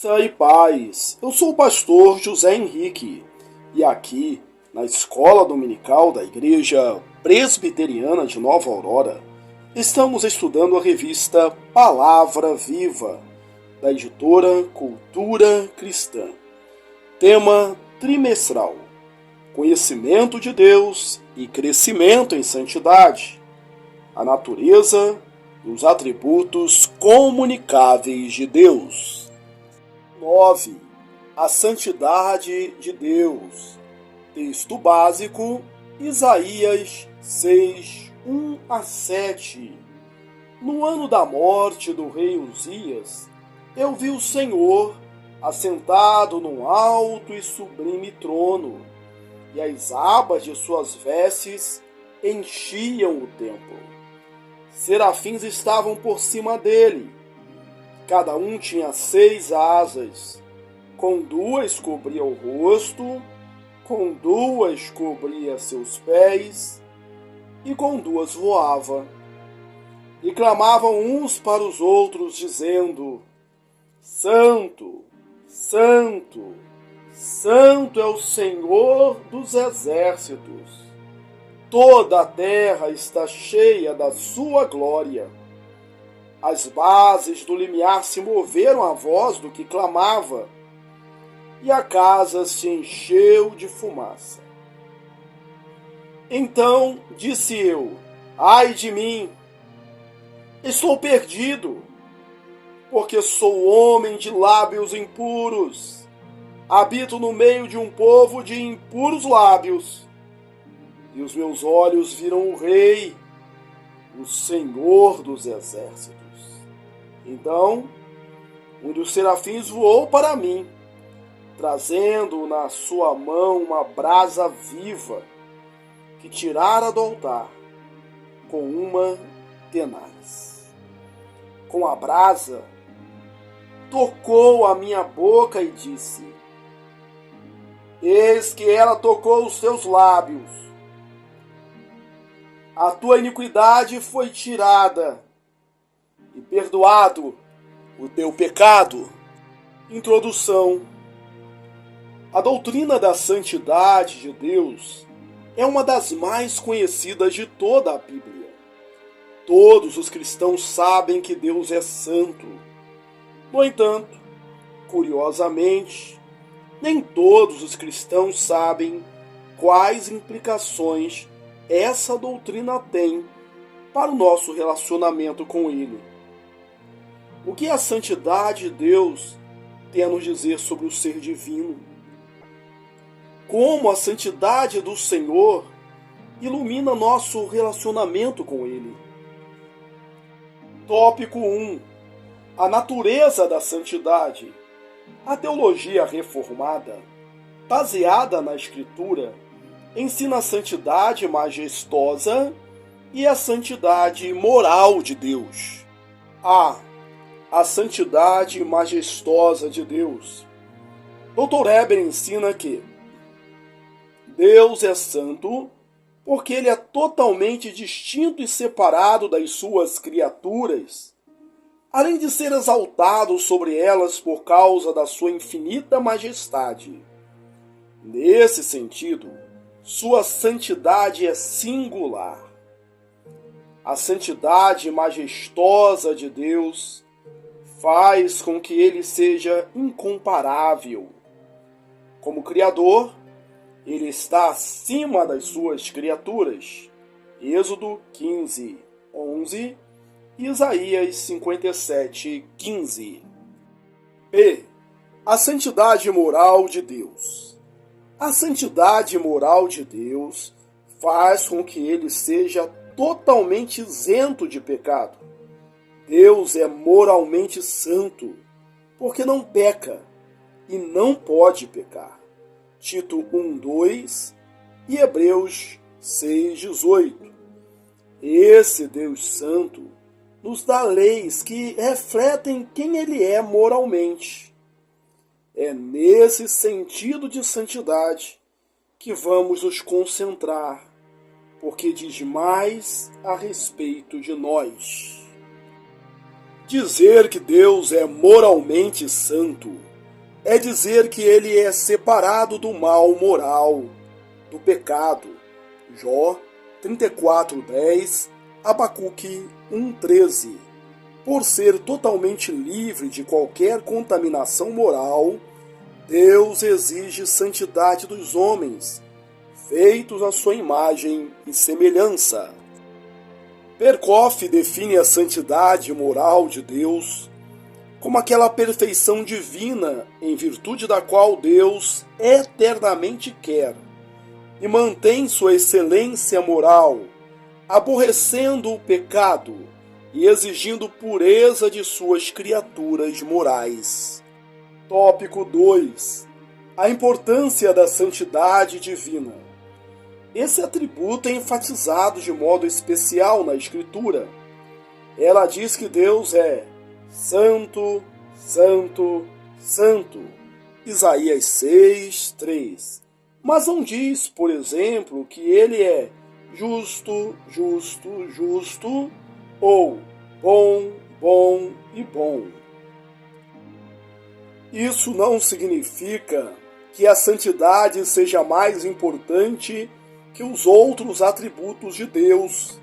Graça e paz. Eu sou o pastor José Henrique e aqui na Escola Dominical da Igreja Presbiteriana de Nova Aurora estamos estudando a revista Palavra Viva da editora Cultura Cristã. Tema trimestral: Conhecimento de Deus e crescimento em santidade. A natureza e os atributos comunicáveis de Deus. 9. A santidade de Deus. Texto básico, Isaías 6, 1-7. No ano da morte do rei Uzias, eu vi o Senhor assentado num alto e sublime trono, e as abas de suas vestes enchiam o templo. Serafins estavam por cima dele. Cada um tinha 6 asas. Com 2 cobria o rosto, com 2 cobria seus pés, e com 2 voava. E clamavam uns para os outros, dizendo: Santo, Santo, Santo é o Senhor dos exércitos. Toda a terra está cheia da sua glória. As bases do limiar se moveram à voz do que clamava, e a casa se encheu de fumaça. Então disse eu: Ai de mim! Estou perdido, porque sou homem de lábios impuros. Habito no meio de um povo de impuros lábios. E os meus olhos viram o Rei, o Senhor dos exércitos. Então, um dos serafins voou para mim, trazendo na sua mão uma brasa viva que tirara do altar com uma tenaz. Com a brasa, tocou a minha boca e disse: Eis que ela tocou os teus lábios. A tua iniquidade foi tirada e perdoado o teu pecado. Introdução. A doutrina da santidade de Deus é uma das mais conhecidas de toda a Bíblia. Todos os cristãos sabem que Deus é santo. No entanto, curiosamente, nem todos os cristãos sabem quais implicações essa doutrina tem para o nosso relacionamento com Ele. O que a santidade de Deus tem a nos dizer sobre o ser divino? Como a santidade do Senhor ilumina nosso relacionamento com Ele? Tópico 1. A natureza da santidade. A teologia reformada, baseada na Escritura, ensina a santidade majestosa e a santidade moral de Deus. A santidade majestosa de Deus. Dr. Eber ensina que Deus é santo porque Ele é totalmente distinto e separado das suas criaturas, além de ser exaltado sobre elas por causa da sua infinita majestade. Nesse sentido, sua santidade é singular. A santidade majestosa de Deus faz com que Ele seja incomparável. Como Criador, Ele está acima das suas criaturas. Êxodo 15, 11, Isaías 57, 15. B. A santidade moral de Deus. A santidade moral de Deus faz com que Ele seja totalmente isento de pecado. Deus é moralmente santo, porque não peca e não pode pecar. Tito 1:2 e Hebreus 6:18. Esse Deus santo nos dá leis que refletem quem Ele é moralmente. É nesse sentido de santidade que vamos nos concentrar, porque diz mais a respeito de nós. Dizer que Deus é moralmente santo é dizer que ele é separado do mal moral, do pecado. Jó 34:10, Abacuque 1:13. Por ser totalmente livre de qualquer contaminação moral, Deus exige santidade dos homens, feitos à sua imagem e semelhança. Perkoff define a santidade moral de Deus como aquela perfeição divina em virtude da qual Deus eternamente quer e mantém sua excelência moral, aborrecendo o pecado e exigindo pureza de suas criaturas morais. Tópico 2. A importância da santidade divina. Esse atributo é enfatizado de modo especial na Escritura. Ela diz que Deus é Santo, Santo, Santo. Isaías 6:3. Mas não diz, por exemplo, que ele é justo, justo, justo, ou bom, bom e bom. Isso não significa que a santidade seja mais importante que os outros atributos de Deus,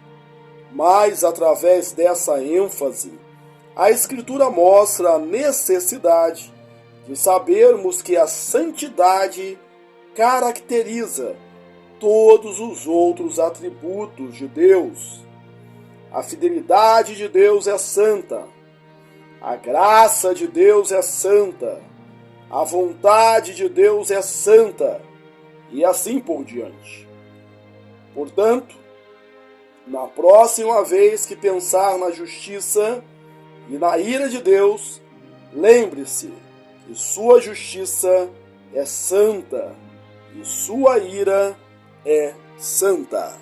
mas através dessa ênfase, a Escritura mostra a necessidade de sabermos que a santidade caracteriza todos os outros atributos de Deus. A fidelidade de Deus é santa, a graça de Deus é santa, a vontade de Deus é santa, e assim por diante. Portanto, na próxima vez que pensar na justiça e na ira de Deus, lembre-se que sua justiça é santa e sua ira é santa.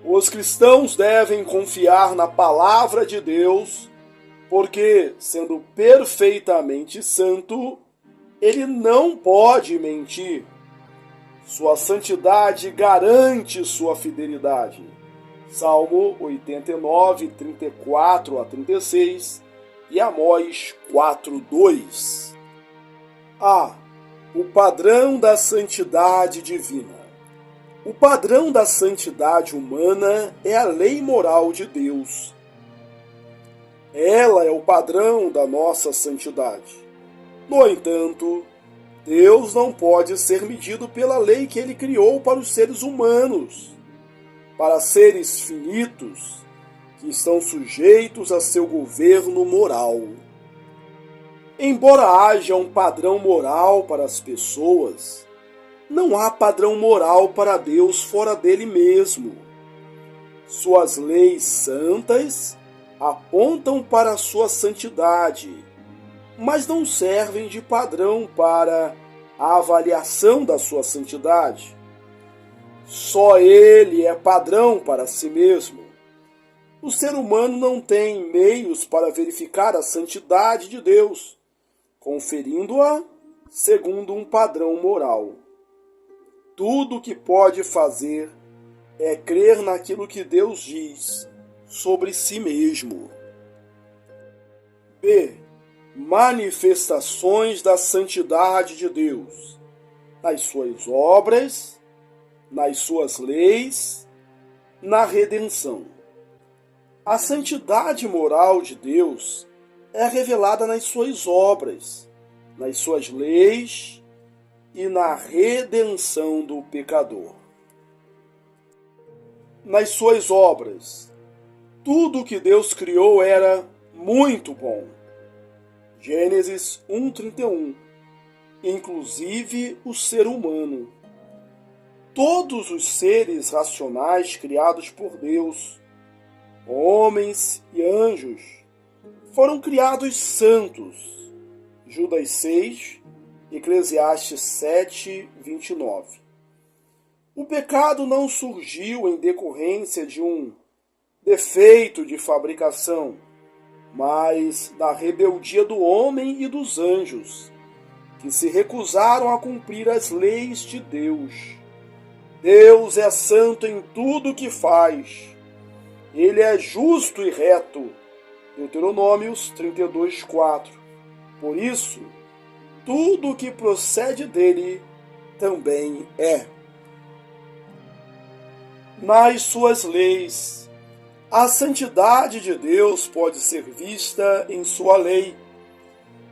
Os cristãos devem confiar na palavra de Deus, porque, sendo perfeitamente santo, ele não pode mentir. Sua santidade garante sua fidelidade. Salmo 89, 34-36 e Amós 4:2. A. O padrão da santidade divina. O padrão da santidade humana é a lei moral de Deus. Ela é o padrão da nossa santidade. No entanto, Deus não pode ser medido pela lei que ele criou para os seres humanos, para seres finitos que estão sujeitos a seu governo moral. Embora haja um padrão moral para as pessoas, não há padrão moral para Deus fora dele mesmo. Suas leis santas apontam para a sua santidade, mas não servem de padrão para a avaliação da sua santidade. Só ele é padrão para si mesmo. O ser humano não tem meios para verificar a santidade de Deus, conferindo-a segundo um padrão moral. Tudo o que pode fazer é crer naquilo que Deus diz sobre si mesmo. B. Manifestações da santidade de Deus, nas suas obras, nas suas leis, na redenção. A santidade moral de Deus é revelada nas suas obras, nas suas leis e na redenção do pecador. Nas suas obras, tudo o que Deus criou era muito bom. Gênesis 1:31, inclusive o ser humano. Todos os seres racionais criados por Deus, homens e anjos, foram criados santos. Judas 6, Eclesiastes 7:29. O pecado não surgiu em decorrência de um defeito de fabricação, mas da rebeldia do homem e dos anjos, que se recusaram a cumprir as leis de Deus. Deus é santo em tudo o que faz. Ele é justo e reto. Deuteronômios 32:4. Por isso, tudo o que procede dele também é. Nas suas leis, a santidade de Deus pode ser vista em sua lei,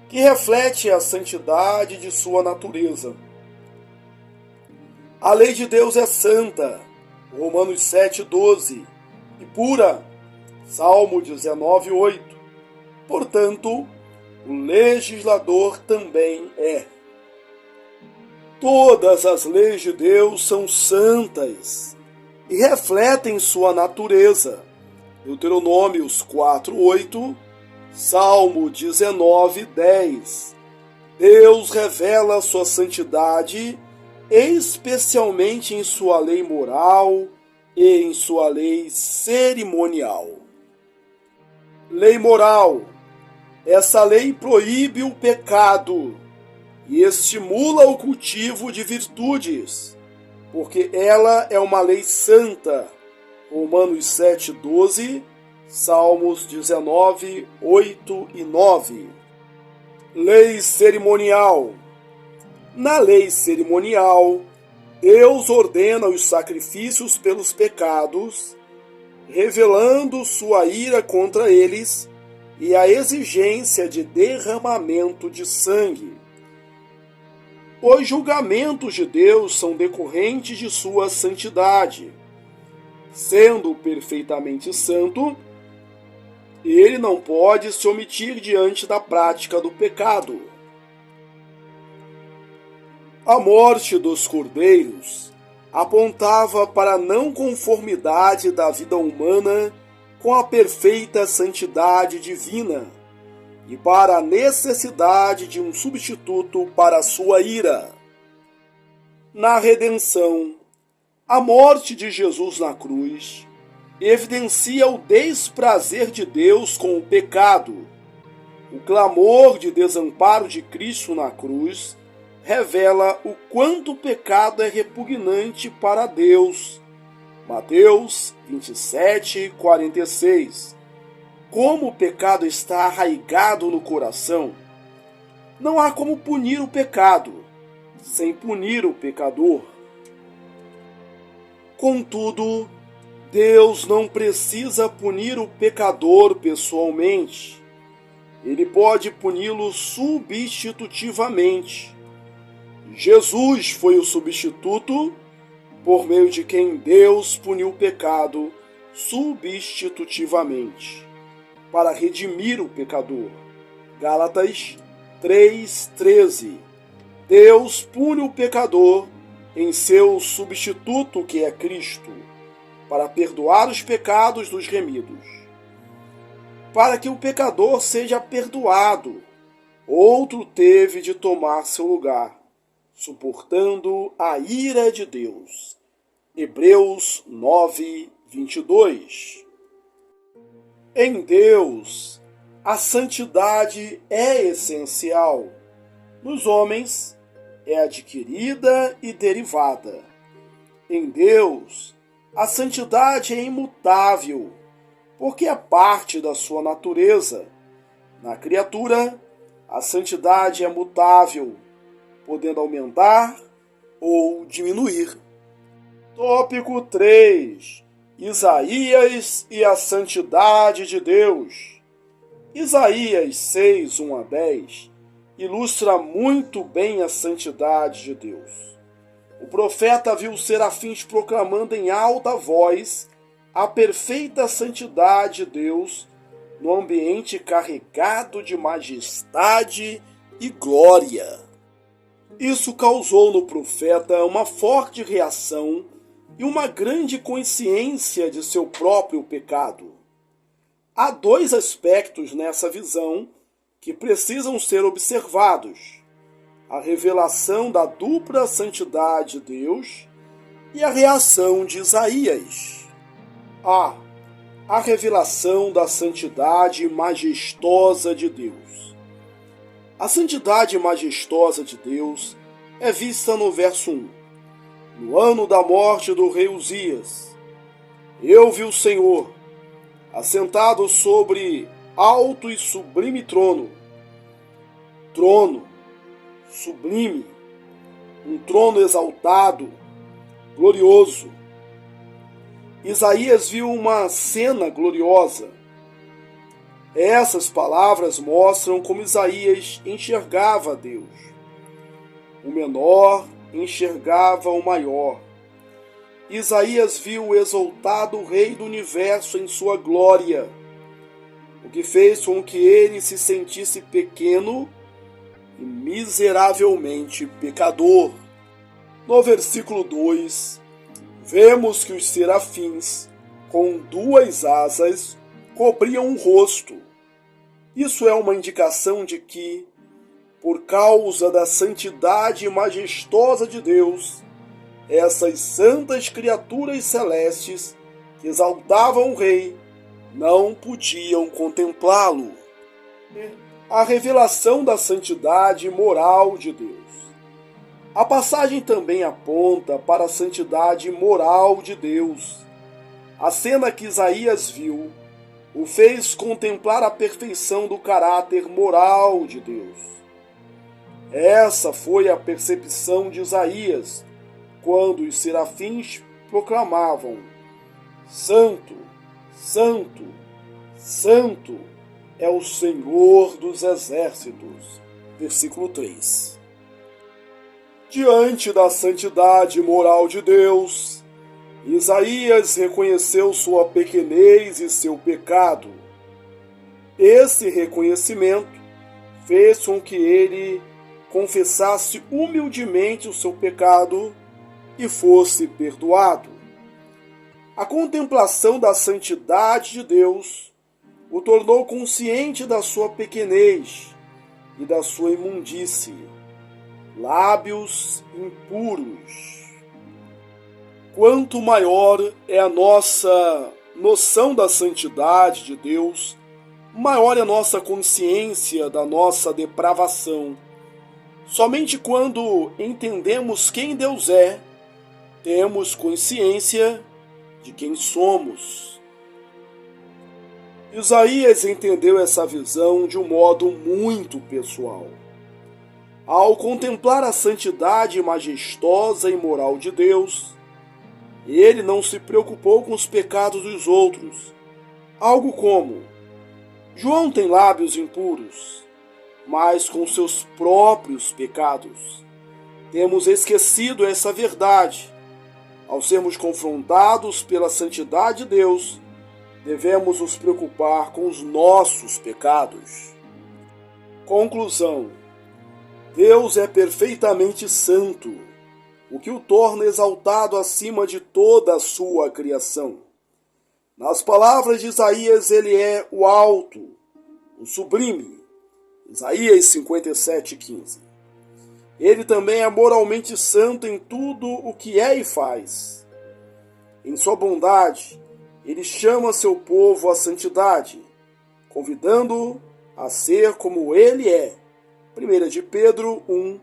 que reflete a santidade de sua natureza. A lei de Deus é santa, Romanos 7,12, e pura, Salmo 19,8. Portanto, o legislador também é. Todas as leis de Deus são santas e refletem sua natureza. Deuteronômios 4,8, Salmo 19,10. Deus revela sua santidade, especialmente em sua lei moral e em sua lei cerimonial. Lei moral. Essa lei proíbe o pecado e estimula o cultivo de virtudes, porque ela é uma lei santa. Romanos 7,12, Salmos 19, 8 e 9. Lei cerimonial. Na lei cerimonial, Deus ordena os sacrifícios pelos pecados, revelando sua ira contra eles e a exigência de derramamento de sangue. Os julgamentos de Deus são decorrentes de sua santidade. Sendo perfeitamente santo, ele não pode se omitir diante da prática do pecado. A morte dos cordeiros apontava para a não conformidade da vida humana com a perfeita santidade divina e para a necessidade de um substituto para a sua ira. Na redenção, a morte de Jesus na cruz evidencia o desprazer de Deus com o pecado. O clamor de desamparo de Cristo na cruz revela o quanto o pecado é repugnante para Deus. Mateus 27, 46. Como o pecado está arraigado no coração, não há como punir o pecado sem punir o pecador. Contudo, Deus não precisa punir o pecador pessoalmente. Ele pode puni-lo substitutivamente. Jesus foi o substituto por meio de quem Deus puniu o pecado substitutivamente, para redimir o pecador. Gálatas 3,13. Deus pune o pecador em seu substituto, que é Cristo, para perdoar os pecados dos remidos. Para que o pecador seja perdoado, outro teve de tomar seu lugar, suportando a ira de Deus. Hebreus 9, 22. Em Deus, a santidade é essencial. Nos homens, é adquirida e derivada. Em Deus, a santidade é imutável, porque é parte da sua natureza. Na criatura, a santidade é mutável, podendo aumentar ou diminuir. Tópico 3. Isaías e a santidade de Deus. Isaías 6, 1 a 10 ilustra muito bem a santidade de Deus. O profeta viu os serafins proclamando em alta voz a perfeita santidade de Deus no ambiente carregado de majestade e glória. Isso causou no profeta uma forte reação e uma grande consciência de seu próprio pecado. Há dois aspectos nessa visão que precisam ser observados: a revelação da dupla santidade de Deus e a reação de Isaías. A revelação da santidade majestosa de Deus. A santidade majestosa de Deus é vista no verso 1. No ano da morte do rei Uzias, eu vi o Senhor assentado sobre alto e sublime trono, sublime, um trono exaltado, glorioso. Isaías viu uma cena gloriosa. Essas palavras mostram como Isaías enxergava Deus. O menor enxergava o maior. Isaías viu o exaltado Rei do Universo em sua glória, o que fez com que ele se sentisse pequeno e miseravelmente pecador. No versículo 2, vemos que os serafins, com 2 asas, cobriam o rosto. Isso é uma indicação de que, por causa da santidade majestosa de Deus, essas santas criaturas celestes que exaltavam o Rei não podiam contemplá-lo. A revelação da santidade moral de Deus. A passagem também aponta para a santidade moral de Deus. A cena que Isaías viu o fez contemplar a perfeição do caráter moral de Deus. Essa foi a percepção de Isaías quando os serafins proclamavam: Santo, Santo, Santo é o Senhor dos Exércitos. Versículo 3. Diante da santidade moral de Deus, Isaías reconheceu sua pequenez e seu pecado. Esse reconhecimento fez com que ele confessasse humildemente o seu pecado e fosse perdoado. A contemplação da santidade de Deus o tornou consciente da sua pequenez e da sua imundície. Lábios impuros. Quanto maior é a nossa noção da santidade de Deus, maior é a nossa consciência da nossa depravação. Somente quando entendemos quem Deus é, temos consciência de quem somos. Isaías entendeu essa visão de um modo muito pessoal. Ao contemplar a santidade majestosa e moral de Deus, ele não se preocupou com os pecados dos outros. Algo como: João tem lábios impuros, mas com seus próprios pecados. Temos esquecido essa verdade. Ao sermos confrontados pela santidade de Deus, devemos nos preocupar com os nossos pecados. Conclusão: Deus é perfeitamente santo, o que o torna exaltado acima de toda a sua criação. Nas palavras de Isaías, ele é o alto, o sublime. Isaías 57:15. Ele também é moralmente santo em tudo o que é e faz. Em sua bondade, ele chama seu povo à santidade, convidando-o a ser como ele é. 1 de Pedro 1,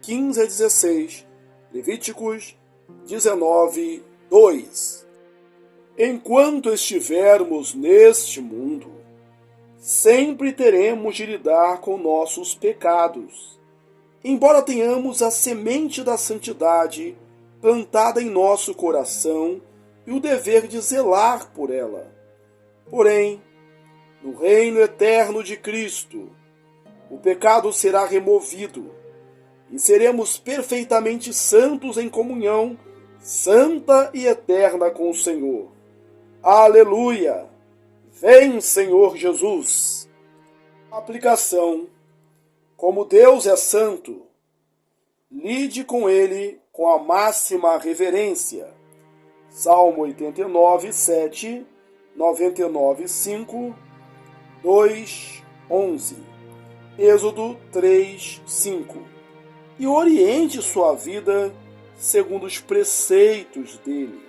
15-16, Levíticos 19, 2. Enquanto estivermos neste mundo, sempre teremos de lidar com nossos pecados, embora tenhamos a semente da santidade plantada em nosso coração e o dever de zelar por ela. Porém, no reino eterno de Cristo, o pecado será removido e seremos perfeitamente santos em comunhão santa e eterna com o Senhor. Aleluia! Vem, Senhor Jesus! Aplicação: como Deus é santo, lide com ele com a máxima reverência. Salmo 89, 7, 99, 5, 2, 11. Êxodo 3, 5. E oriente sua vida segundo os preceitos dele.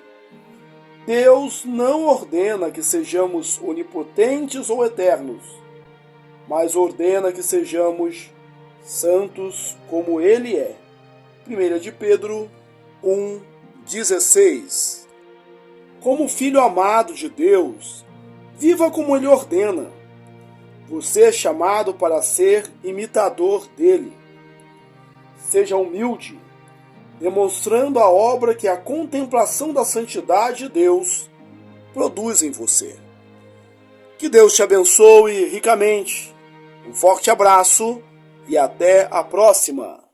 Deus não ordena que sejamos onipotentes ou eternos, mas ordena que sejamos santos como ele é. 1 de Pedro 1, 16. Como filho amado de Deus, viva como ele ordena. Você é chamado para ser imitador dele. Seja humilde, demonstrando a obra que a contemplação da santidade de Deus produz em você. Que Deus te abençoe ricamente. Um forte abraço e até a próxima!